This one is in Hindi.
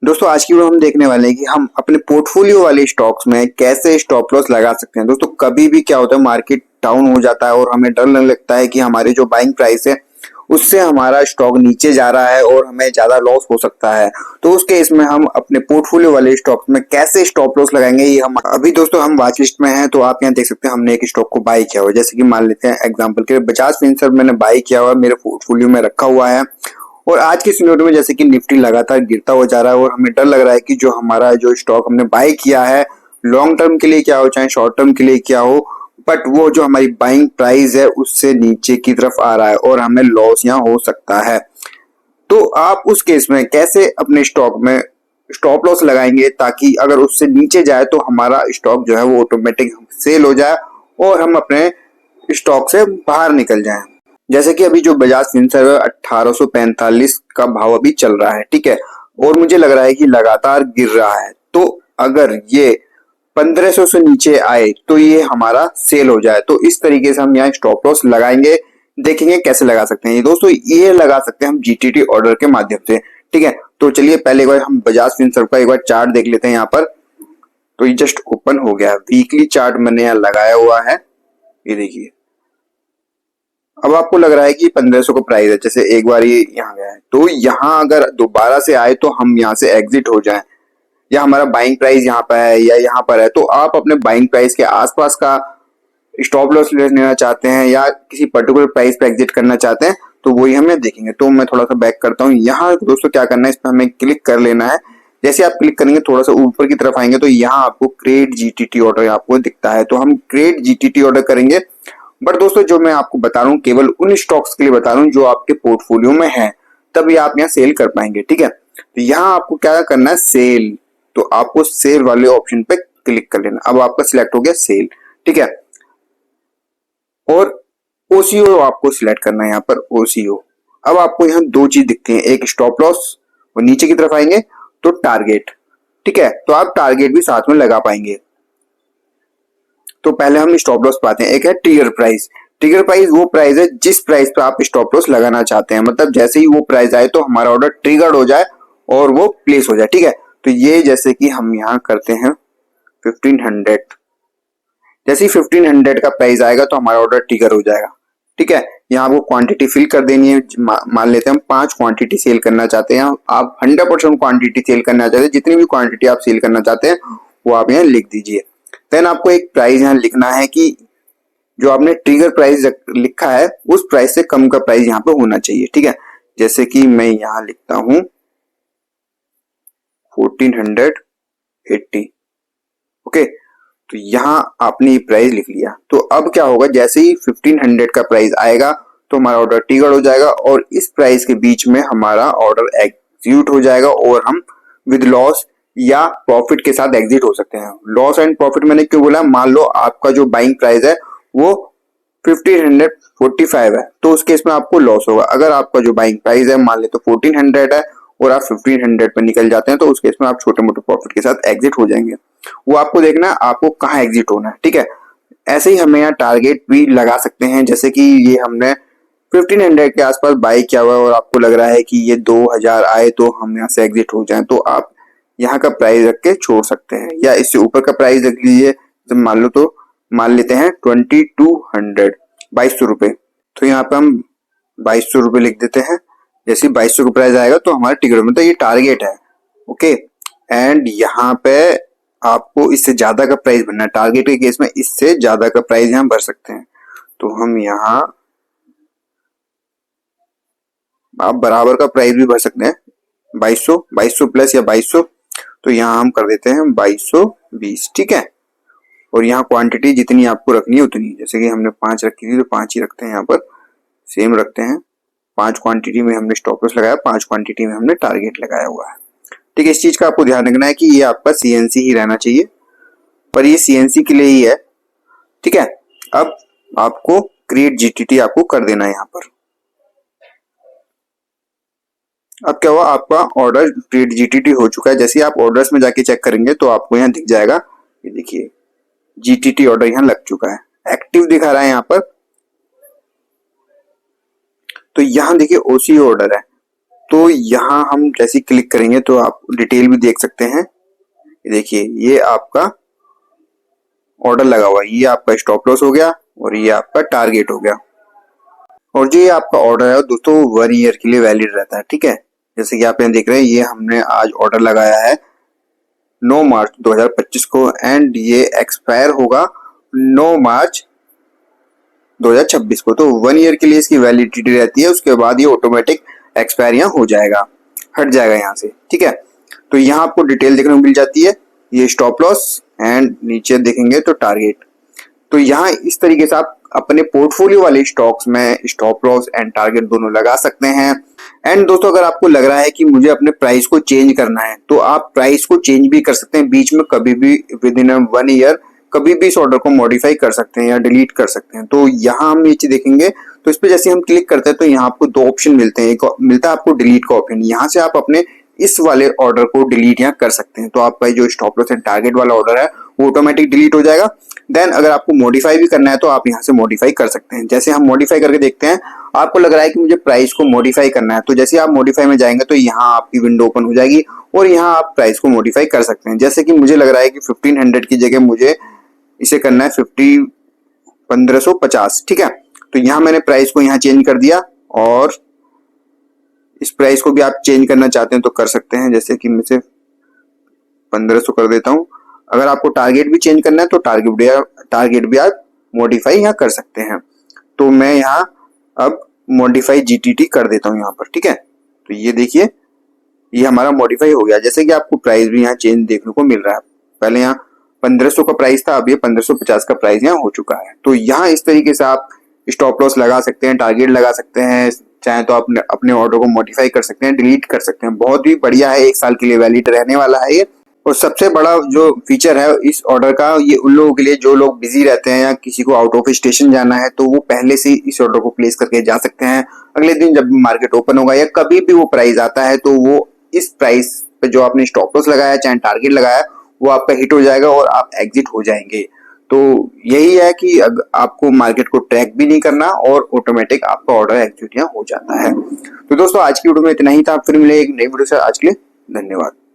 दोस्तों आज की वीडियो हम देखने वाले हैं कि हम अपने पोर्टफोलियो वाले स्टॉक्स में कैसे स्टॉप लॉस लगा सकते हैं। दोस्तों कभी भी क्या होता है, मार्केट डाउन हो जाता है और हमें डर लगने लगता है कि हमारे जो बाइंग प्राइस है उससे हमारा स्टॉक नीचे जा रहा है और हमें ज्यादा लॉस हो सकता है। तो उस केस में हम अपने पोर्टफोलियो वाले स्टॉक्स में कैसे स्टॉप लॉस लगाएंगे, ये हम अभी दोस्तों हम वॉच लिस्ट में हैं। तो आप यहाँ देख सकते हैं हमने एक स्टॉक को बाई किया हुआ है। जैसे कि मान लेते हैं एग्जाम्पल के लिए बजाज फिनसर्व मैंने बाई किया हुआ है, मेरे पोर्टफोलियो में रखा हुआ है। और आज के सिनेरियो में जैसे कि निफ्टी लगातार गिरता हुआ जा रहा है और हमें डर लग रहा है कि जो हमारा जो स्टॉक हमने बाय किया है लॉन्ग टर्म के लिए क्या हो चाहे शॉर्ट टर्म के लिए क्या हो, बट वो जो हमारी बाइंग प्राइस है उससे नीचे की तरफ आ रहा है और हमें लॉस यहाँ हो सकता है। तो आप उस केस में कैसे अपने स्टॉक में स्टॉप लॉस लगाएंगे ताकि अगर उससे नीचे जाए तो हमारा स्टॉक जो है वो ऑटोमेटिक सेल हो जाए और हम अपने स्टॉक से बाहर निकल जाएं। जैसे कि अभी जो बजाज फिनसर्व 1845 का भाव अभी चल रहा है, ठीक है, और मुझे लग रहा है कि लगातार गिर रहा है। तो अगर ये 1500 से नीचे आए तो ये हमारा सेल हो जाए। तो इस तरीके से हम यहाँ स्टॉप लॉस लगाएंगे, देखेंगे कैसे लगा सकते हैं। ये दोस्तों ये लगा सकते हैं हम जीटीटी ऑर्डर के माध्यम से, ठीक है। तो चलिए पहले एक बार हम बजाज फिनसर्व का एक बार चार्ट देख लेते हैं यहाँ पर। तो ये जस्ट ओपन हो गया, वीकली चार्ट मैंने यहाँ लगाया हुआ है, ये देखिए। अब आपको लग रहा है कि 1500 का प्राइस है, जैसे एक बार ये यहाँ गया है तो यहाँ अगर दोबारा से आए तो हम यहाँ से एग्जिट हो जाएं, या हमारा बाइंग प्राइस यहाँ पर है या यहाँ पर है तो आप अपने बाइंग प्राइस के आसपास का स्टॉप लॉस लेना चाहते हैं या किसी पर्टिकुलर प्राइस पे एग्जिट करना चाहते हैं तो वही हमें देखेंगे। तो मैं थोड़ा सा बैक करता हूँ। यहाँ दोस्तों क्या करना है, इस पर हमें क्लिक कर लेना है। जैसे आप क्लिक करेंगे थोड़ा सा ऊपर की तरफ आएंगे तो यहाँ आपको क्रिएट जीटीटी ऑर्डर आपको दिखता है, तो हम क्रिएट जीटीटी ऑर्डर करेंगे। बट दोस्तों जो मैं आपको बता रहा हूँ केवल उन स्टॉक्स के लिए बता रहा हूँ जो आपके पोर्टफोलियो में है, तभी आप यहाँ सेल कर पाएंगे, ठीक है। तो यहाँ आपको क्या करना है, सेल। तो आपको सेल वाले ऑप्शन पे क्लिक कर लेना। अब आपका सिलेक्ट हो गया सेल, ठीक है। और ओसीओ आपको सिलेक्ट करना है, यहाँ पर ओसीओ। अब आपको यहाँ दो चीज दिखती है, एक स्टॉप लॉस और नीचे की तरफ आएंगे तो टारगेट, ठीक है। तो आप टारगेट भी साथ में लगा पाएंगे। तो पहले हम स्टॉप लॉस पाते हैं। एक है ट्रिगर प्राइस। ट्रिगर प्राइस वो प्राइस है जिस प्राइस पे आप स्टॉप लॉस लगाना चाहते हैं, मतलब जैसे ही वो प्राइस आए तो हमारा ऑर्डर ट्रिगर्ड हो जाए और वो प्लेस हो जाए, ठीक है। तो ये जैसे कि हम यहाँ करते हैं 1500, जैसे ही 1500 का प्राइस आएगा तो हमारा ऑर्डर ट्रिगर हो जाएगा, ठीक है। यहाँ आपको क्वांटिटी फिल कर देनी है। मान लेते हैं हम 5 क्वांटिटी सेल करना चाहते हैं, आप 100% क्वांटिटी सेल करना चाहते हैं, जितनी भी क्वांटिटी आप सेल करना चाहते हैं वो आप यहाँ लिख दीजिए। देन आपको एक प्राइस यहाँ लिखना है कि जो आपने ट्रिगर प्राइस लिखा है उस प्राइस से कम का प्राइस यहाँ पे होना चाहिए, ठीक है। जैसे कि मैं यहाँ लिखता हूं 1480, ओके। तो यहाँ आपने ये प्राइस लिख लिया। तो अब क्या होगा, जैसे ही 1500 का प्राइस आएगा तो हमारा ऑर्डर ट्रिगर हो जाएगा और इस प्राइस के बीच में हमारा ऑर्डर एग्जीक्यूट हो जाएगा और हम विद लॉस या प्रॉफिट के साथ एग्जिट हो सकते हैं। लॉस एंड प्रॉफिट मैंने क्यों बोला, मान लो आपका जो बाइंग प्राइस है वो 1545 है तो उस केस में आपको लॉस होगा। अगर आपका जो बाइंग प्राइस है मान ले तो 1400 है और आप 1500 पे निकल जाते हैं तो उस केस में आप छोटे मोटे प्रॉफिट के साथ एग्जिट हो जाएंगे। वो आपको देखना है आपको कहाँ एग्जिट होना है, ठीक है। ऐसे ही हमें यहाँ टारगेट भी लगा सकते हैं। जैसे कि ये हमने 1500 के आसपास बाई किया हुआ है और आपको लग रहा है कि ये 2000 आए तो हम यहाँ से एग्जिट हो जाएं, तो आप यहाँ का प्राइस रख के छोड़ सकते हैं या इससे ऊपर का प्राइस रख लीजिए। तो मान लेते हैं 2200, 2200 रुपए। तो यहाँ पे हम 2200 रुपए लिख देते हैं। जैसे 2200 का प्राइस आएगा तो हमारा टिकट मतलब ये टारगेट है, ओके। एंड यहाँ पे आपको इससे ज्यादा का प्राइस भरना है। टारगेट के केस में इससे ज्यादा का प्राइस यहाँ भर सकते हैं। तो हम यहाँ आप बराबर का प्राइस भी भर सकते हैं, 2200 प्लस या 2200। तो यहाँ हम कर देते हैं 2220, ठीक है। और यहाँ क्वांटिटी जितनी आपको रखनी है उतनी, जैसे कि हमने 5 रखी थी तो 5 ही रखते हैं, यहाँ पर सेम रखते हैं। 5 क्वांटिटी में हमने स्टॉप लॉस लगाया, 5 क्वांटिटी में हमने टारगेट लगाया हुआ है, ठीक है। इस चीज का आपको ध्यान रखना है कि ये आपका सीएनसी ही रहना चाहिए, पर ये सीएनसी के लिए ही है, ठीक है। अब आपको क्रिएट जीटीटी आपको कर देना है यहाँ पर। अब क्या हुआ, आपका ऑर्डर क्रिएट जीटीटी हो चुका है। जैसे आप ऑर्डर्स में जाके चेक करेंगे तो आपको यहाँ दिख जाएगा, ये देखिए जीटीटी ऑर्डर यहाँ लग चुका है, एक्टिव दिखा रहा है यहाँ पर। तो यहाँ देखिए ओसीओ ऑर्डर है, तो यहाँ हम जैसे क्लिक करेंगे तो आप डिटेल भी देख सकते हैं। देखिए ये आपका ऑर्डर लगा हुआ है, ये आपका स्टॉप लॉस हो गया और ये आपका टारगेट हो गया। और जो ये आपका ऑर्डर है दोस्तों 1 ईयर के लिए वैलिड रहता है, ठीक है। जैसे कि आप यहाँ देख रहे हैं, ये हमने आज ऑर्डर लगाया है 9 मार्च 2025 को एंड ये एक्सपायर होगा 9 मार्च 2026 को। तो 1 ईयर के लिए इसकी वैलिडिटी रहती है, उसके बाद ये ऑटोमेटिक एक्सपायर यहाँ हो जाएगा, हट जाएगा यहाँ से, ठीक है। तो यहाँ आपको डिटेल देखने को मिल जाती है, ये स्टॉप लॉस एंड नीचे देखेंगे तो टारगेट। तो यहाँ इस तरीके से आप अपने पोर्टफोलियो वाले स्टॉक्स में स्टॉप लॉस एंड टारगेट दोनों लगा सकते हैं। एंड दोस्तों अगर आपको लग रहा है कि मुझे अपने प्राइस को चेंज करना है तो आप प्राइस को चेंज भी कर सकते हैं बीच में, कभी भी विद इन 1 ईयर कभी भी इस ऑर्डर को मॉडिफाई कर सकते हैं या डिलीट कर सकते हैं। तो यहाँ हम नीचे देखेंगे तो इस पे जैसे हम क्लिक करते हैं तो यहाँ आपको 2 ऑप्शन मिलते हैं। एक मिलता है आपको डिलीट का ऑप्शन, यहाँ से आप अपने इस वाले ऑर्डर को डिलीट यहाँ कर सकते हैं। तो आपका जो स्टॉप लॉस एंड टारगेट वाला ऑर्डर है वो ऑटोमेटिक डिलीट हो जाएगा। देन अगर आपको मॉडिफाई भी करना है तो आप यहाँ से मॉडिफाई कर सकते हैं। जैसे हम मॉडिफाई करके देखते हैं, आपको लग रहा है कि मुझे प्राइस को मॉडिफाई करना है, तो जैसे आप मॉडिफाई में जाएंगे तो यहाँ आपकी विंडो ओपन हो जाएगी और यहाँ आप प्राइस को मॉडिफाई कर सकते हैं। जैसे कि मुझे लग रहा है कि 1500 की जगह मुझे इसे करना है 1550, ठीक है। तो यहाँ मैंने प्राइस को यहाँ चेंज कर दिया और इस प्राइस को भी आप चेंज करना चाहते हैं तो कर सकते हैं। जैसे कि मैं सिर्फ 1500 कर देता हूँ। अगर आपको टारगेट भी चेंज करना है तो टारगेट भी आप मॉडिफाई यहाँ कर सकते हैं। तो मैं यहाँ अब मॉडिफाई जीटीटी कर देता हूँ यहाँ पर, ठीक है। तो ये देखिए ये हमारा मॉडिफाई हो गया। जैसे कि आपको प्राइस भी यहाँ चेंज देखने को मिल रहा है। पहले यहाँ 1500 का प्राइस था, अब ये 1550 का प्राइस यहाँ हो चुका है। तो यहाँ इस तरीके से आप स्टॉप लॉस लगा सकते हैं, टारगेट लगा सकते हैं, चाहे तो अपने ऑर्डर को मॉडिफाई कर सकते हैं, डिलीट कर सकते हैं। बहुत ही बढ़िया है, 1 साल के लिए वैलिड रहने वाला है ये। और सबसे बड़ा जो फीचर है इस ऑर्डर का, ये उन लोगों के लिए जो लोग बिजी रहते हैं या किसी को आउट ऑफ स्टेशन जाना है तो वो पहले से इस ऑर्डर को प्लेस करके जा सकते हैं। अगले दिन जब मार्केट ओपन होगा या कभी भी वो प्राइस आता है तो वो इस प्राइस पे जो आपने स्टॉप लॉस लगाया चाहे टारगेट लगाया वो आपका हिट हो जाएगा और आप एग्जिट हो जाएंगे। तो यही है कि आपको मार्केट को ट्रैक भी नहीं करना और ऑटोमेटिक आपका ऑर्डर एग्जीक्यूट यहाँ हो जाता है। तो दोस्तों आज की वीडियो में इतना ही था, फिर मिले एक नई वीडियो से। आज के लिए धन्यवाद।